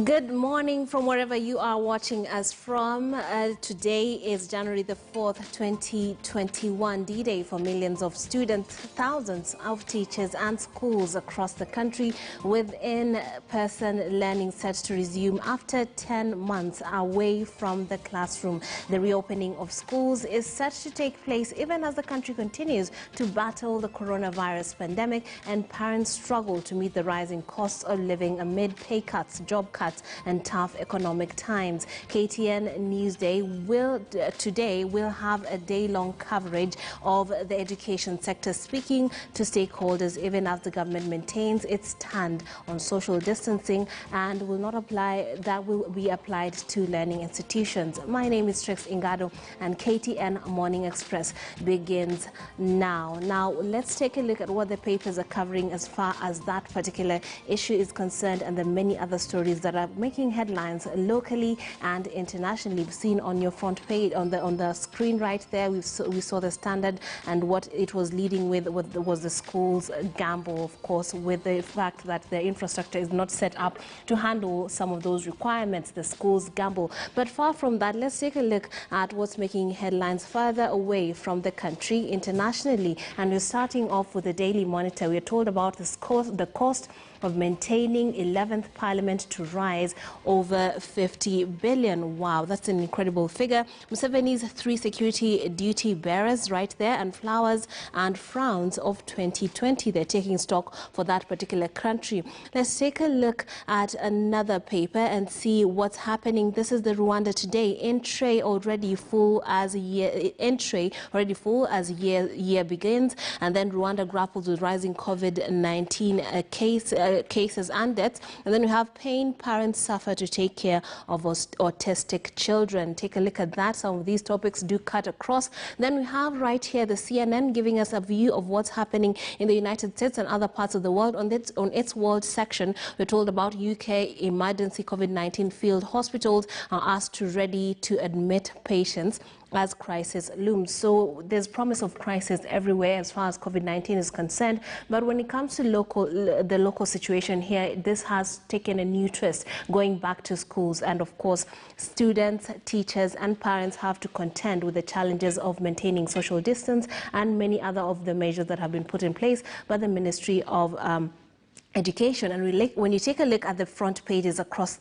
Good morning from wherever you are watching us from. Today is January the 4th, 2021, D-Day for millions of students, thousands of teachers and schools across the country, with in-person learning set to resume after 10 months away from the classroom. The reopening of schools is set to take place even as the country continues to battle the coronavirus pandemic and parents struggle to meet the rising costs of living amid pay cuts, job cuts, and tough economic times. KTN Newsday today will have a day-long coverage of the education sector, speaking to stakeholders even as the government maintains its stand on social distancing and will be applied to learning institutions. My name is Trix Ingado and KTN Morning Express begins now. Now let's take a look at what the papers are covering as far as that particular issue is concerned, and the many other stories that are making headlines locally and internationally. We've seen on your front page, on the screen right there, we saw the Standard, and what it was leading with was the school's gamble, of course, with the fact that their infrastructure is not set up to handle some of those requirements, the school's gamble. But far from that, let's take a look at what's making headlines further away from the country internationally. And we're starting off with the Daily Monitor. We're told about the cost of maintaining 11th Parliament to rise over 50 billion. Wow, that's an incredible figure. Museveni's 3 security duty bearers right there, and flowers and frowns of 2020. They're taking stock for that particular country. Let's take a look at another paper and see what's happening. This is the Rwanda Today. In tray already full as year begins, and then Rwanda grapples with rising COVID-19 cases and deaths. And then we have pain parents suffer to take care of autistic children. Take a look at that. Some of these topics do cut across. Then we have right here the CNN giving us a view of what's happening in the United States and other parts of the world. On its world section, we're told about UK emergency COVID-19 field hospitals are asked to ready to admit patients as crisis looms. So there's promise of crisis everywhere as far as COVID-19 is concerned. But when it comes to the local situation here, this has taken a new twist, going back to schools. And of course, students, teachers and parents have to contend with the challenges of maintaining social distance and many other of the measures that have been put in place by the Ministry of Education. And when you take a look at the front pages from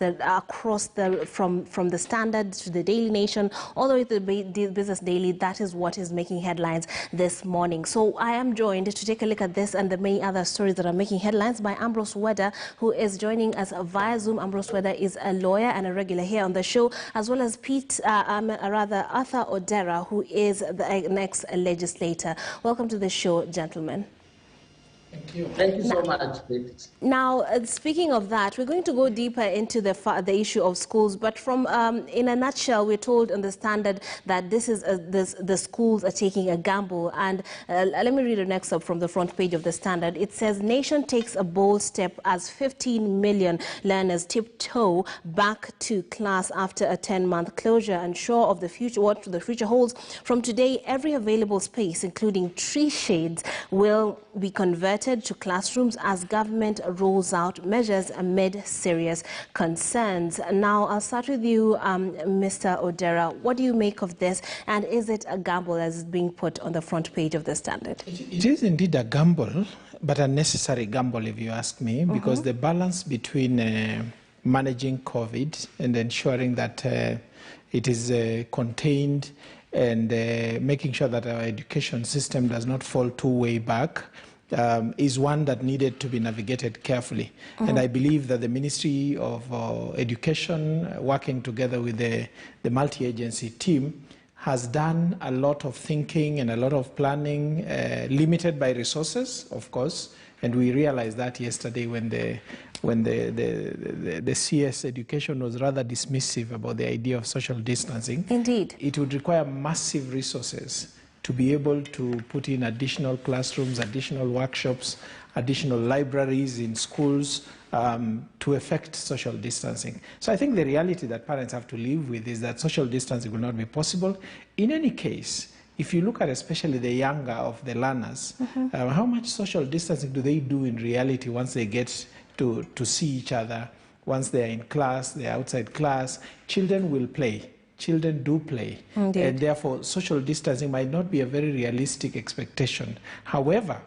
the Standard to the Daily Nation all the way to the Business Daily, that is what is making headlines this morning. So I am joined to take a look at this and the many other stories that are making headlines by Ambrose Weda, who is joining us via Zoom. Ambrose Weda is a lawyer and a regular here on the show, as well as Arthur Odera, who is the next legislator. Welcome to the show, gentlemen. Thank you. Thank you so much. Now, speaking of that, we're going to go deeper into the issue of schools. But in a nutshell, we're told in the Standard that the schools are taking a gamble. And let me read an excerpt from the front page of the Standard. It says, "Nation takes a bold step as 15 million learners tiptoe back to class after a 10-month closure, unsure of the future, what the future holds. From today, every available space, including tree shades, will be converted to classrooms as government rolls out measures amid serious concerns." Now, I'll start with you, Mr. Odera. What do you make of this, and is it a gamble as is being put on the front page of the Standard? It is indeed a gamble, but a necessary gamble, if you ask me, because the balance between managing COVID and ensuring that it is contained and making sure that our education system does not fall too way back is one that needed to be navigated carefully. And I believe that the Ministry of Education, working together with the multi-agency team, has done a lot of thinking and a lot of planning, limited by resources, of course. And we realized that yesterday when the CS Education was rather dismissive about the idea of social distancing. Indeed. It would require massive resources to be able to put in additional classrooms, additional workshops, additional libraries in schools to effect social distancing. So I think the reality that parents have to live with is that social distancing will not be possible. In any case, if you look at especially the younger of the learners, how much social distancing do they do in reality once they get to see each other once they are in class, they are outside class, children will play. Children do play. Indeed. And therefore, social distancing might not be a very realistic expectation. However,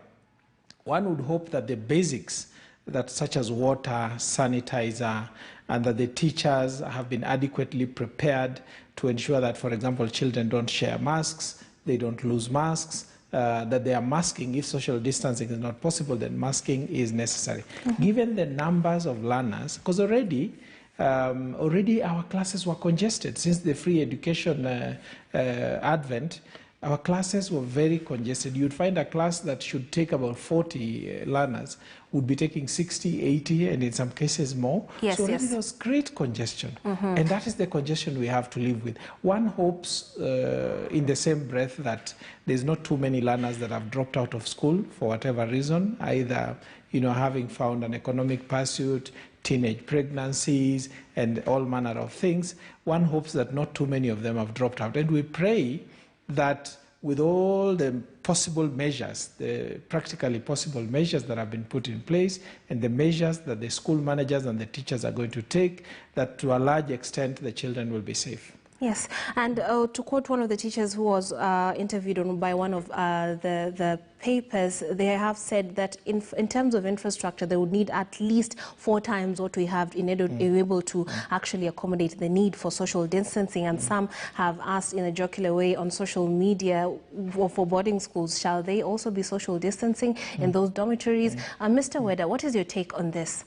one would hope that the basics, that such as water, sanitizer, and that the teachers have been adequately prepared to ensure that, for example, children don't share masks, they don't lose masks, that they are masking. If social distancing is not possible, then masking is necessary. Given the numbers of learners, because already our classes were congested since the free education advent. Our classes were very congested. You'd find a class that should take about 40 learners would be taking 60, 80, and in some cases more. Yes, so already yes. there was great congestion. And that is the congestion we have to live with. One hopes in the same breath that there's not too many learners that have dropped out of school for whatever reason, either having found an economic pursuit, teenage pregnancies, and all manner of things. One hopes that not too many of them have dropped out. And we pray that with all the possible measures, the practically possible measures that have been put in place, and the measures that the school managers and the teachers are going to take, that to a large extent the children will be safe. Yes, and to quote one of the teachers who was interviewed by one of the papers, they have said that in terms of infrastructure, they would need at least 4 times what we have in order to be able to actually accommodate the need for social distancing. And some have asked in a jocular way on social media for boarding schools, shall they also be social distancing in those dormitories? Mr. Weda, what is your take on this?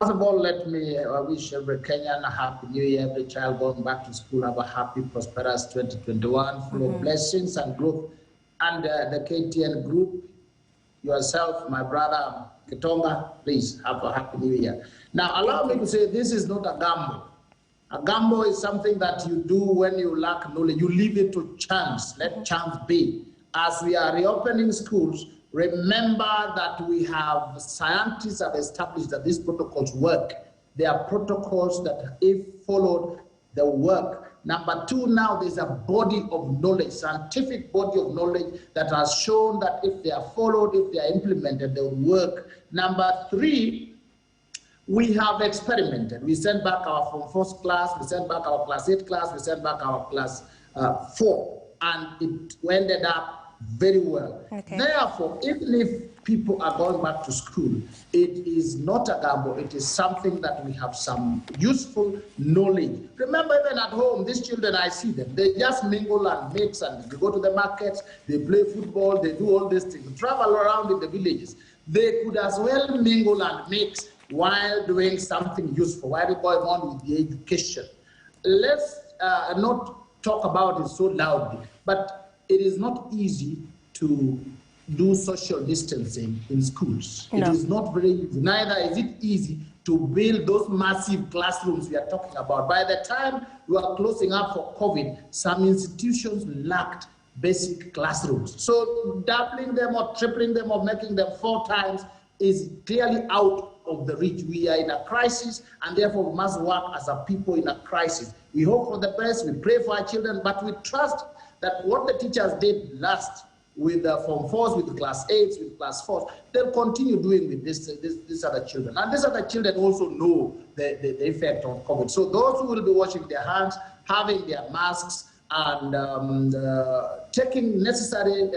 First of all, let me wish every Kenyan a happy new year. Every child going back to school have a happy, prosperous 2021, full of blessings and growth. And the KTN group, yourself, my brother Kitonga, please have a happy new year. Now, allow me to say this is not a gamble. A gamble is something that you do when you lack knowledge. You leave it to chance. Let chance be. As we are reopening schools, remember that we have scientists have established that these protocols work. They are protocols that, if followed, they work. Number 2, now there's a body of knowledge, scientific body of knowledge that has shown that if they are followed, if they are implemented, they will work. Number 3, we have experimented. We sent back our Form 4 class, we sent back our Class 8 class, we sent back our Class 4, and it ended up very well. Okay. Therefore, even if people are going back to school, it is not a gamble. It is something that we have some useful knowledge. Remember, even at home, these children, I see them. They just mingle and mix, and they go to the markets, they play football, they do all these things, travel around in the villages. They could as well mingle and mix while doing something useful, while going on with the education. Let's not talk about it so loudly, but it is not easy to do social distancing in schools. No. It is not very easy. Neither is it easy to build those massive classrooms we are talking about. By the time we are closing up for COVID, some institutions lacked basic classrooms. So doubling them or tripling them or making them 4 times is clearly out of the reach. We are in a crisis, and therefore we must work as a people in a crisis. We hope for the best, we pray for our children, but we trust that what the teachers did last with the Form 4s, with the Class 8s, with Class 4s, they'll continue doing with these other children. And these other children also know the effect of COVID. So those who will be washing their hands, having their masks, and taking necessary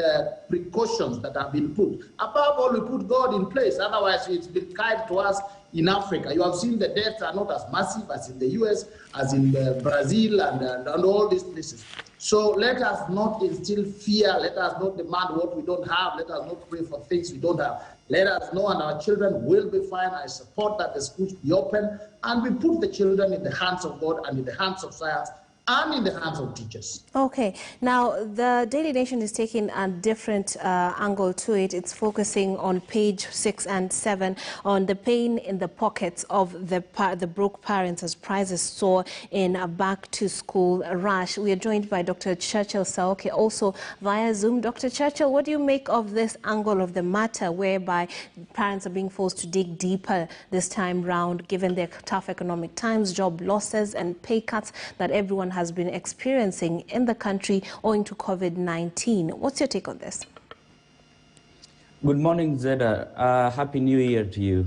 precautions that have been put. Above all, we put God in place. Otherwise, it's been kind to us in Africa. You have seen the deaths are not as massive as in the US, as in Brazil, and all these places. So let us not instill fear. Let us not demand what we don't have. Let us not pray for things we don't have. Let us know, and our children will be fine. I support that the schools be open, and we put the children in the hands of God and in the hands of science and in the hands of teachers. Okay. Now, the Daily Nation is taking a different angle to it. It's focusing on page 6 and 7 on the pain in the pockets of the broke parents as prices soar in a back-to-school rush. We are joined by Dr. Churchill Saoke, also via Zoom. Dr. Churchill, what do you make of this angle of the matter, whereby parents are being forced to dig deeper this time round, given their tough economic times, job losses, and pay cuts that everyone has been experiencing in the country owing to COVID-19. What's your take on this? Good morning, Zeda. Happy New Year to you.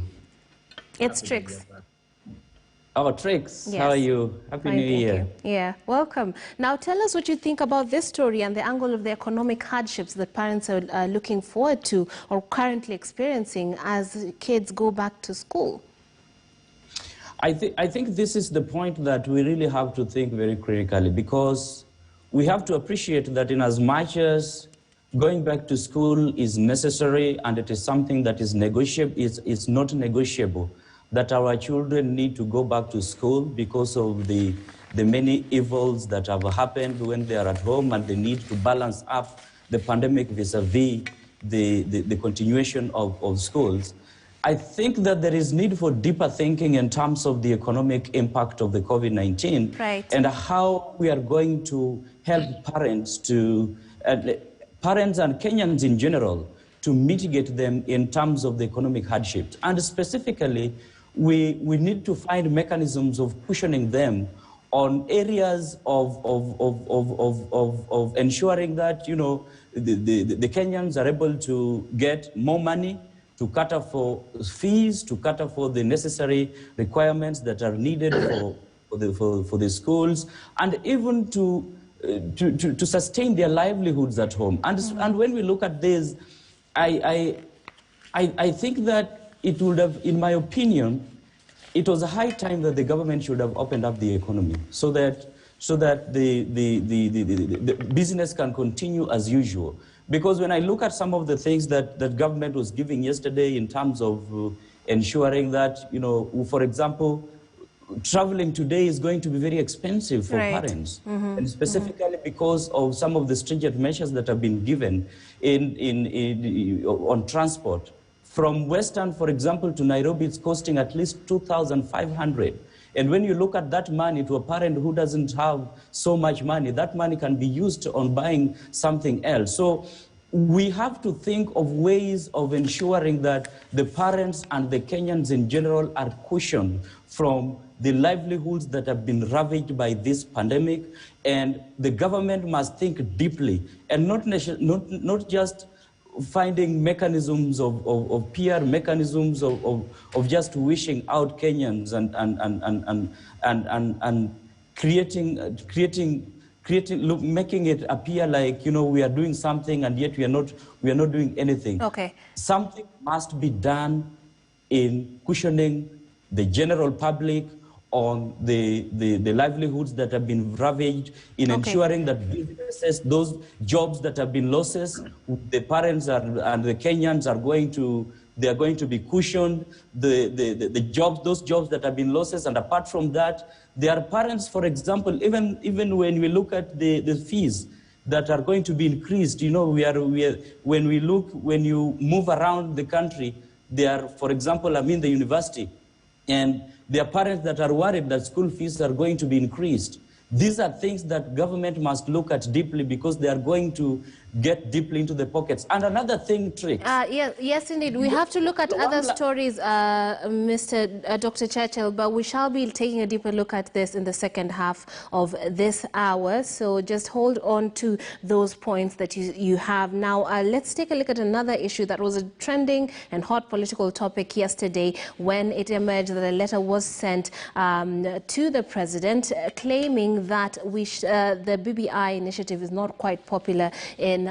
It's Trix. Our Tricks, Yes. how are you? Happy Fine, New thank Year. you. Yeah, welcome. Now tell us what you think about this story and the angle of the economic hardships that parents are looking forward to or currently experiencing as kids go back to school. I think this is the point that we really have to think very critically, because we have to appreciate that in as much as going back to school is necessary and it is something that is negotiable, it's not negotiable, that our children need to go back to school because of the many evils that have happened when they are at home, and they need to balance up the pandemic vis-a-vis the continuation of schools. I think that there is need for deeper thinking in terms of the economic impact of the COVID-19, Right. and how we are going to help parents parents and Kenyans in general to mitigate them in terms of the economic hardships. And specifically, we need to find mechanisms of cushioning them on areas of ensuring that, you know, the Kenyans are able to get more money, to cater for fees, to cater for the necessary requirements that are needed for the schools, and even to sustain their livelihoods at home. And when we look at this, I think that it would have, in my opinion, it was a high time that the government should have opened up the economy so that the business can continue as usual. Because when I look at some of the things that government was giving yesterday in terms of ensuring that, you know, for example, traveling today is going to be very expensive for parents, and specifically because of some of the stringent measures that have been given on transport. From Western, for example, to Nairobi, it's costing at least 2,500. And when you look at that money to a parent who doesn't have so much money, that money can be used on buying something else. So we have to think of ways of ensuring that the parents and the Kenyans in general are cushioned from the livelihoods that have been ravaged by this pandemic. And the government must think deeply, and not just finding mechanisms of PR mechanisms of just wishing out Kenyans and making it appear like, you know, we are doing something and yet we are not doing anything. Okay. Something must be done in cushioning the general public on the livelihoods that have been ravaged, in ensuring that businesses, those jobs that have been losses, the parents and the Kenyans are going to be cushioned, the jobs, those jobs that have been losses. And apart from that, there are parents, for example, even when we look at the fees that are going to be increased, you know, when you move around the country, there are, for example, I'm in the university, and there are parents that are worried that school fees are going to be increased. These are things that government must look at deeply, because they are going to get deeply into the pockets. And another thing, Tricks. Yes, indeed. We have to look at other stories, Dr. Churchill, but we shall be taking a deeper look at this in the second half of this hour. So just hold on to those points that you have. Now, let's take a look at another issue that was a trending and hot political topic yesterday, when it emerged that a letter was sent to the president claiming that the BBI initiative is not quite popular in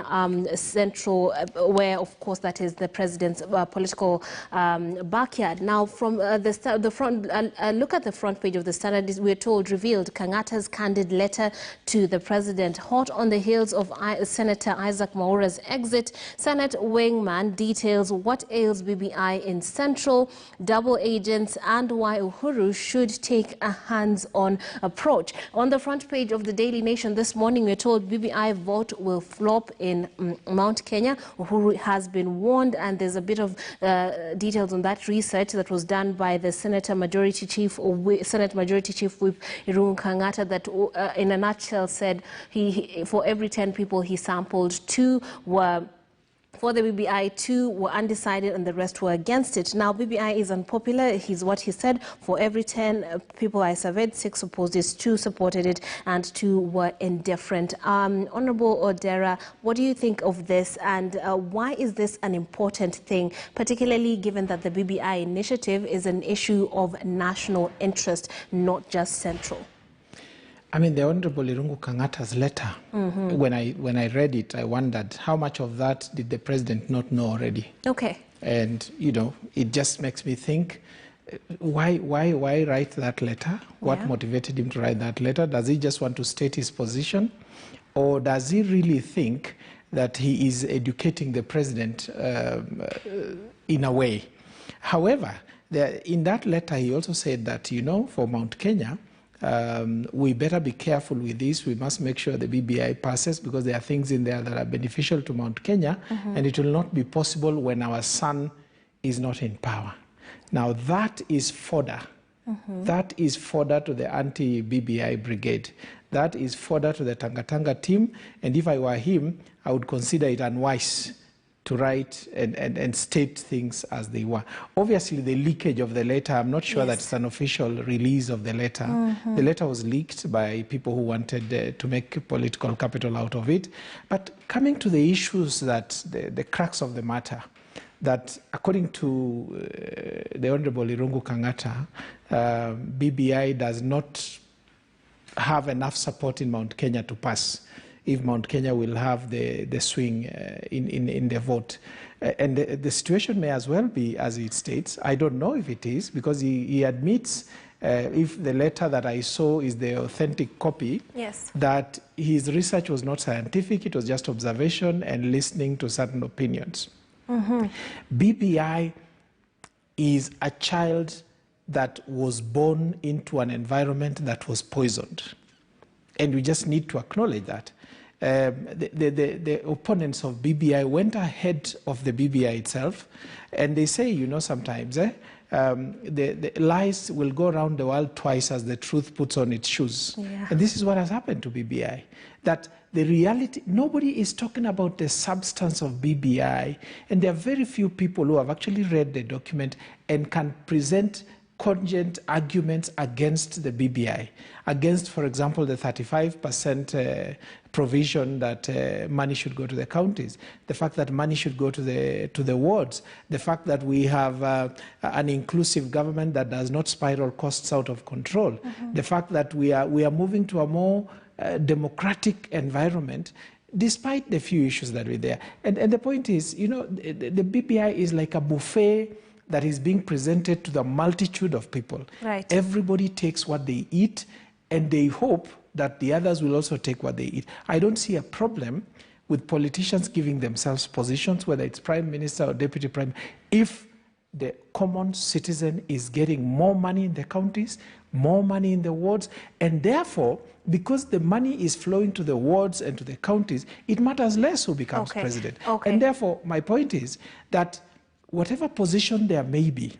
Central, where, of course, that is the president's political backyard. Now, from look at the front page of the Standard, we're told, revealed Kang'ata's candid letter to the president. Hot on the heels of Senator Isaac Mwaura's exit, Senate wingman details what ails BBI in Central, double agents, and why Uhuru should take a hands-on approach. On the front page of the Daily Nation this morning, we're told BBI vote will flop in Mount Kenya. Uhuru has been warned, and there's a bit of details on that research that was done by the Senate Majority Chief Whip Irungu Kang'ata, that in a nutshell said for every 10 people he sampled, 2 were For the BBI, 2 were undecided and the rest were against it. Now, BBI is unpopular, is what he said. For every 10 people I surveyed, 6 opposed it, 2 supported it, and 2 were indifferent. Honorable Odera, what do you think of this, and why is this an important thing, particularly given that the BBI initiative is an issue of national interest, not just central? I mean, the Honorable Irungu Kangata's letter, when I read it, I wondered how much of that did the president not know already? Okay. And, you know, it just makes me think, why write that letter? What motivated him to write that letter? Does he just want to state his position? Or does he really think that he is educating the president in a way? However, in that letter, he also said that, you know, for Mount Kenya, we better be careful with this. We must make sure the BBI passes because there are things in there that are beneficial to Mount Kenya, and it will not be possible when our son is not in power. Now, that is fodder. That is fodder to the anti-BBI brigade. That is fodder to the Tanga team, and if I were him, I would consider it unwise to write and state things as they were. Obviously, the leakage of the letter, I'm not sure that it's an official release of the letter. The letter was leaked by people who wanted to make political capital out of it. But coming to the issues that, the crux of the matter, that according to the Honorable Irungu Kangata, BBI does not have enough support in Mount Kenya to pass if Mount Kenya will have the swing in the vote. And the situation may as well be as it states. I don't know if it is, because he admits, if the letter that I saw is the authentic copy, that his research was not scientific, it was just observation and listening to certain opinions. BBI is a child that was born into an environment that was poisoned. And we just need to acknowledge that. The opponents of BBI went ahead of the BBI itself, and they say, you know, sometimes the lies will go around the world twice as the truth puts on its shoes. And this is what has happened to BBI, that the reality, nobody is talking about the substance of BBI, and there are very few people who have actually read the document and can present cogent arguments against the BBI, against, for example, the 35% provision that money should go to the counties, the fact that money should go to the wards, the fact that we have an inclusive government that does not spiral costs out of control, the fact that we are moving to a more democratic environment, despite the few issues that were there. And the point is, you know, the BBI is like a buffet that is being presented to the multitude of people. Everybody takes what they eat, and they hope that the others will also take what they eat. I don't see a problem with politicians giving themselves positions, whether it's prime minister or deputy prime, if the common citizen is getting more money in the counties, more money in the wards, and therefore, because the money is flowing to the wards and to the counties, it matters less who becomes president. And therefore, my point is that whatever position there may be,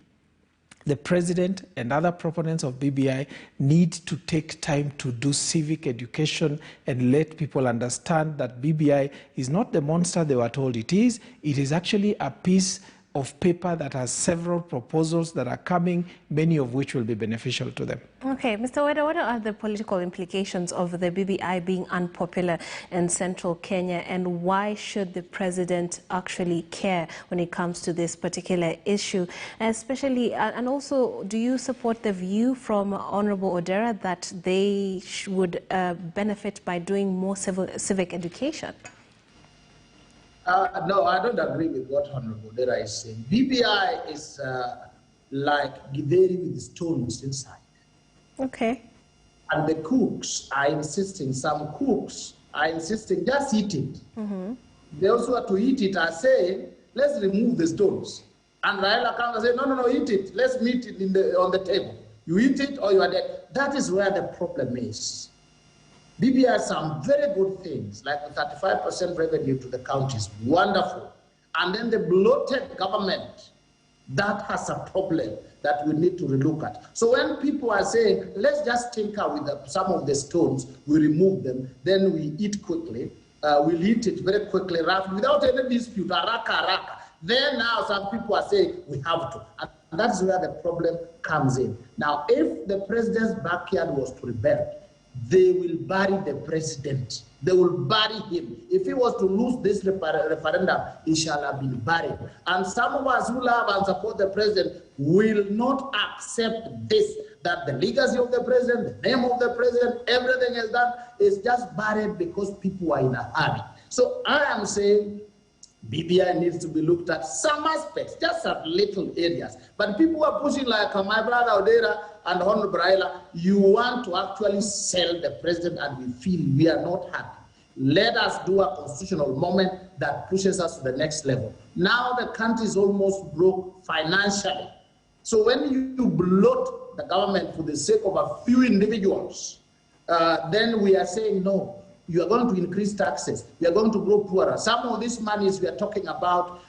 the president and other proponents of BBI need to take time to do civic education and let people understand that BBI is not the monster they were told it is. It is actually a piece of paper that has several proposals that are coming, many of which will be beneficial to them. Okay, Mr. Weda, what are the political implications of the BBI being unpopular in central Kenya, and why should the president actually care when it comes to this particular issue? Especially, and also, do you support the view from Honorable Odera that they would benefit by doing more civic education? No, I don't agree with what Honorable Odera is saying. BBI is like githeri with stones inside. Okay. And the cooks are insisting, some cooks are insisting, just eat it. They also have to eat it are saying, let's remove the stones. And Raila comes and says, no, eat it. Let's meet it on the table. You eat it or you are dead. That is where the problem is. BBI has some very good things, like the 35% revenue to the counties, wonderful. And then the bloated government, that has a problem that we need to relook at. So when people are saying, let's just tinker with some of the stones, we remove them, then we eat quickly, we'll hit it very quickly, without any dispute, araka. Then now some people are saying we have to. And that's where the problem comes in. Now, if the president's backyard was to rebel, they will bury the president. They will bury him. If he was to lose this referendum, he shall have been buried. And some of us who love and support the president will not accept this, that the legacy of the president, the name of the president, everything is done, is just buried because people are in a hurry. So I am saying BBI needs to be looked at some aspects, just at little areas. But people are pushing like my brother Odera and Honorable Raila, you want to actually sell the president and we feel we are not happy. Let us do a constitutional moment that pushes us to the next level. Now the country is almost broke financially. So when you bloat the government for the sake of a few individuals, then we are saying no. You are going to increase taxes. You are going to grow poorer. Some of these monies we are talking about,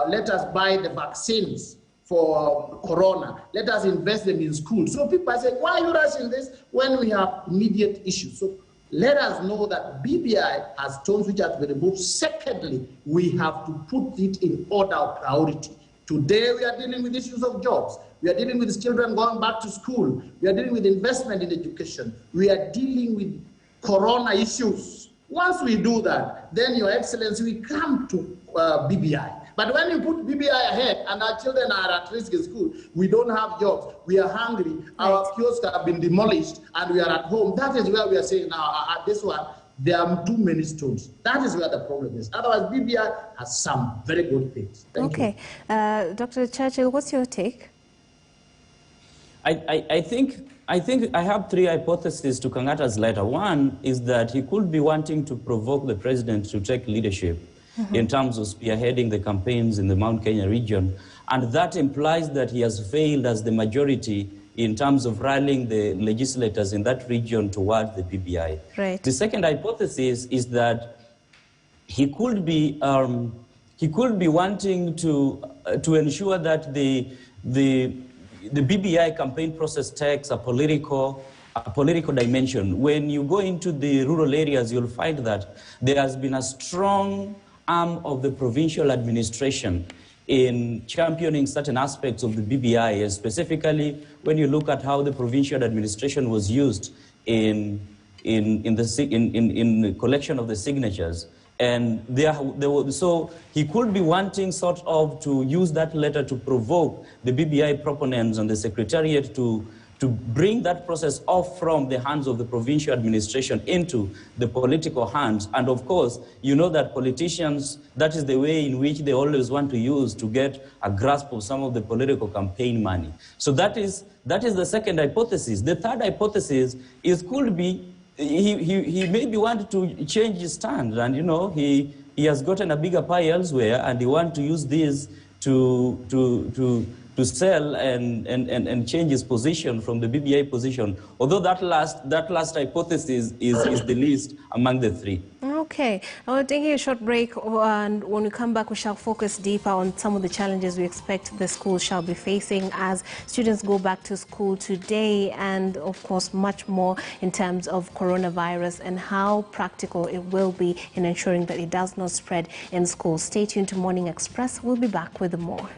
let us buy the vaccines for corona. Let us invest them in schools. So people are saying, why are you rushing this when we have immediate issues? So let us know that BBI has stones which have to be removed. Secondly, we have to put it in order of priority. Today we are dealing with issues of jobs. We are dealing with children going back to school. We are dealing with investment in education. We are dealing with corona issues. Once we do that, then Your Excellency, we come to BBI. But when you put BBI ahead and our children are at risk in school, we don't have jobs, we are hungry, our kiosks have been demolished, and we are at home, that is where we are saying now, at this one, there are too many stones. That is where the problem is. Otherwise, BBI has some very good things. Thank you. Dr. Churchill, what's your take? I think I have three hypotheses to Kangata's letter. One is that he could be wanting to provoke the president to take leadership in terms of spearheading the campaigns in the Mount Kenya region. And that implies that he has failed as the majority in terms of rallying the legislators in that region towards the BBI. Right. The second hypothesis is that he could be wanting to ensure that the BBI campaign process takes a political dimension. When you go into the rural areas, you'll find that there has been a strong arm of the provincial administration in championing certain aspects of the BBI, specifically when you look at how the provincial administration was used in the collection of the signatures. And so he could be wanting sort of to use that letter to provoke the BBI proponents and the secretariat to bring that process off from the hands of the provincial administration into the political hands. And of course, you know that politicians, that is the way in which they always want to use to get a grasp of some of the political campaign money. So that is the second hypothesis. The third hypothesis is could be he maybe want to change his stand, and you know he has gotten a bigger pie elsewhere, and he want to use this to sell and change his position from the BBI position. Although that last hypothesis is the least among the three. Okay, I will take a short break, and when we come back, we shall focus deeper on some of the challenges we expect the schools shall be facing as students go back to school today, and of course much more in terms of coronavirus and how practical it will be in ensuring that it does not spread in schools. Stay tuned to Morning Express. We'll be back with more.